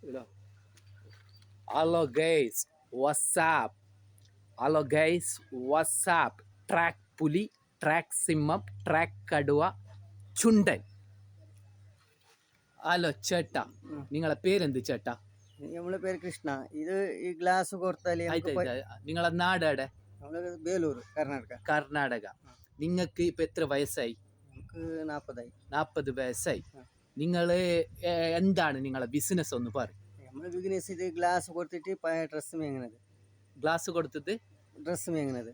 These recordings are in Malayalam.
Hello guys, what's up? Hello guys, what's up? Track പുലി, ട്രാക്ക് സിംഹം, ട്രാക്ക് കടുവ, ചുണ്ടൻ. ഹലോ ചേട്ടാ, നിങ്ങളെ പേരെന്ത് ചേട്ടാ? നമ്മളെ പേര് കൃഷ്ണ. ഇത് ഈ ഗ്ലാസ് കൊടുത്താൽ നിങ്ങളെ നാട് എവിടെ? നമ്മള് ബേലൂർ, കർണാടക. കർണാടക. നിങ്ങൾക്ക് ഇപ്പൊ എത്ര വയസ്സായി? നമുക്ക് 40 40 വയസ്സായി. നിങ്ങള് എന്താണ് നിങ്ങളെ ബിസിനസ് ഒന്ന് പറയും? നമ്മള് ബിസിനസ് ഇത് ഗ്ലാസ് കൊടുത്തിട്ട് പഴയ ഡ്രസ്സ് മേങ്ങുന്നത്. ഗ്ലാസ് കൊടുത്തിട്ട് ഡ്രസ്സ് മേങ്ങുന്നത്.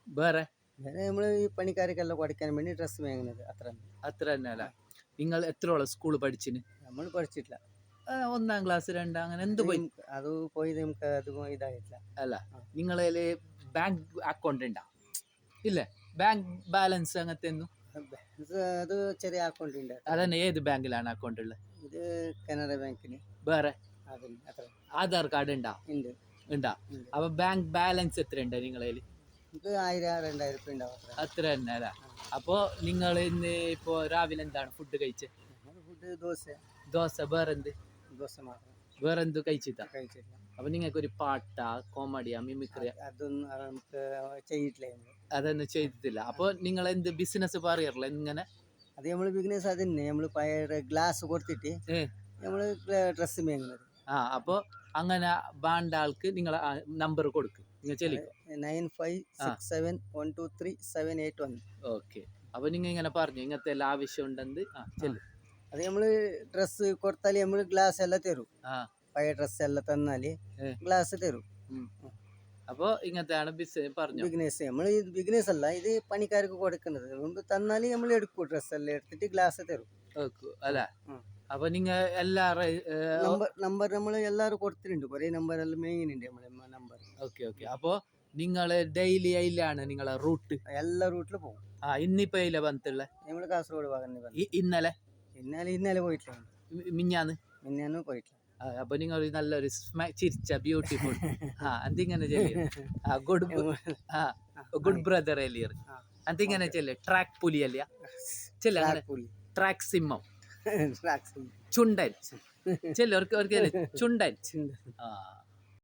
വേറെ നമ്മള് ഈ പണിക്കാർക്കെല്ലാം കൊടുക്കാൻ വേണ്ടി ഡ്രസ്സ് മേങ്ങുന്നത്. അത്ര തന്നെ അല്ല. നിങ്ങൾ എത്രോളം സ്കൂൾ പഠിച്ചിന്? നമ്മൾ പഠിച്ചിട്ടില്ല. 1ാം ക്ലാസ് 2 അങ്ങനെ എന്ത് പോയി? അത് പോയി നമുക്ക് അത് ഇതായിട്ടില്ല. അല്ല, നിങ്ങളതില് ബാങ്ക് അക്കൗണ്ട് ഉണ്ടാ? ഇല്ലേ, ബാങ്ക് ബാലൻസ് അങ്ങനത്തെ ഒന്നും? അത് ചെറിയ അക്കൗണ്ട് ഉണ്ട്. അതന്നെ, ഏത് ബാങ്കിലാണ് അക്കൗണ്ട് ഉള്ളത്? ഇത് കാനറ ബാങ്കിന്. വേറെ ആധാർ കാർഡ് ഉണ്ടാ? അപ്പൊ ബാങ്ക് ബാലൻസ് എത്ര ഉണ്ട് നിങ്ങളതിൽ? ഇത് 1000-2000 ഉണ്ടാവും. അത്ര തന്നെ അല്ല. അപ്പോ നിങ്ങൾ ഇന്ന് ഇപ്പോ രാവിലെ എന്താണ് ഫുഡ് കഴിച്ചത്? ഫുഡ് ദോശ. വേറെന്ത്? ദോശ മാത്രം. വേറെന്ത് കഴിച്ചില്ല? കഴിച്ചിട്ടില്ല. അപ്പൊ നിങ്ങൾക്ക് ഒരു പാട്ടാ, കോമഡിയാ, മിമിക്രിയാ അതൊന്നും നമുക്ക് ചെയ്തിട്ടില്ല. അതൊന്നും ചെയ്തിട്ടില്ല. അപ്പൊ നിങ്ങൾ എന്ത് ബിസിനസ് പറയാറില്ല ഇങ്ങനെ? അത് നമ്മള് ബിസിനസ് അതന്നെ. നമ്മള് പഴയ ഗ്ലാസ് കൊടുത്തിട്ട് നമ്മള് ഡ്രസ്സ് മേങ്ങുന്നത്. അപ്പൊ അങ്ങനെ വേണ്ട ആൾക്ക് നിങ്ങൾ നമ്പർ കൊടുക്കും, നിങ്ങൾ ചെല്ലിക്കോ. 9567123781. ഓക്കെ. അപ്പൊ നിങ്ങൾ ഇങ്ങനെ പറഞ്ഞു ഇങ്ങനത്തെ എല്ലാ ആവശ്യം ഉണ്ടെന്ന് ചെല്ലും. അത് നമ്മള് ഡ്രസ്സ് കൊടുത്താല് നമ്മള് ഗ്ലാസ് എല്ലാം തരും. പഴയ ഡ്രസ്സ് എല്ലാം തന്നാല് ഗ്ലാസ് തരും. അപ്പൊ ഇങ്ങനത്തെയാണ് ബിസിനസ് പറഞ്ഞു. ബിസിനസ് നമ്മള് ബിസിനസ് അല്ല, ഇത് പണിക്കാർക്ക് കൊടുക്കുന്നത്. അതുകൊണ്ട് തന്നാല് നമ്മൾ എടുക്കും, ഡ്രസ്സ് എല്ലാം എടുത്തിട്ട് ഗ്ലാസ് തരും. അല്ല, അപ്പൊ നിങ്ങൾ നമ്പർ നമ്മൾ എല്ലാവരും കൊടുത്തിട്ടുണ്ട്. കുറെ നമ്പർ എല്ലാം മേങ്ങിനുണ്ട് നമ്മളെ നമ്പർ. ഓക്കെ. അപ്പൊ നിങ്ങള് ഡെയിലി അതിലാണ് നിങ്ങളെ റൂട്ട്? എല്ലാ റൂട്ടിൽ പോകും. ഇന്നിപ്പോ അതില വന്നിട്ടുള്ള? നമ്മള് കാസർഗോഡ് ഭാഗം. ഇന്നലെ പോയിട്ടില്ല. മിഞ്ഞാന്ന് പോയിട്ടില്ല. അപ്പൊ നിങ്ങൾ നല്ലൊരു ചിരിച്ച ബ്യൂട്ടിഫുൾ എന്തിങ്ങനെ ചെയ്യും ഗുഡ് ബ്രദർ അല്ലേ എന്തിങ്ങനെ ചെല്ലേ? ട്രാക്ക് പുലി അല്ല ചെല്ല, ട്രാക്ക് സിംഹം, ചുണ്ടൻ ചെല്ലേ, ചുണ്ടൻ.